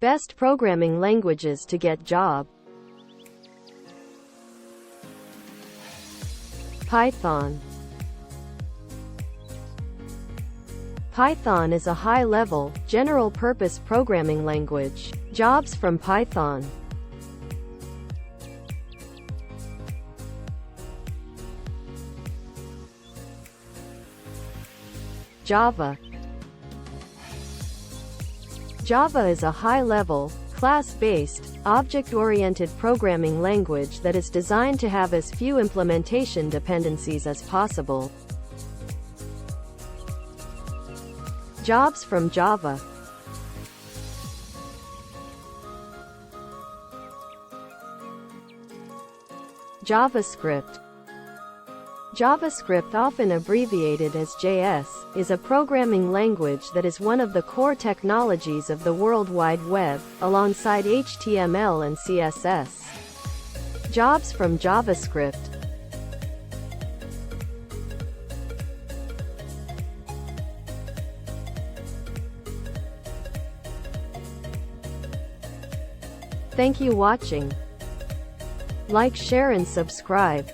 Best programming languages to get job. Python. Python is a high-level, general-purpose programming language. Jobs from Python. Java. Java is a high-level, class-based, object-oriented programming language that is designed to have as few implementation dependencies as possible. Jobs from Java. JavaScript. JavaScript, often abbreviated as JS, is a programming language that is one of the core technologies of the World Wide Web, alongside HTML and CSS. Jobs from JavaScript. Thank you for watching. Like, share and subscribe.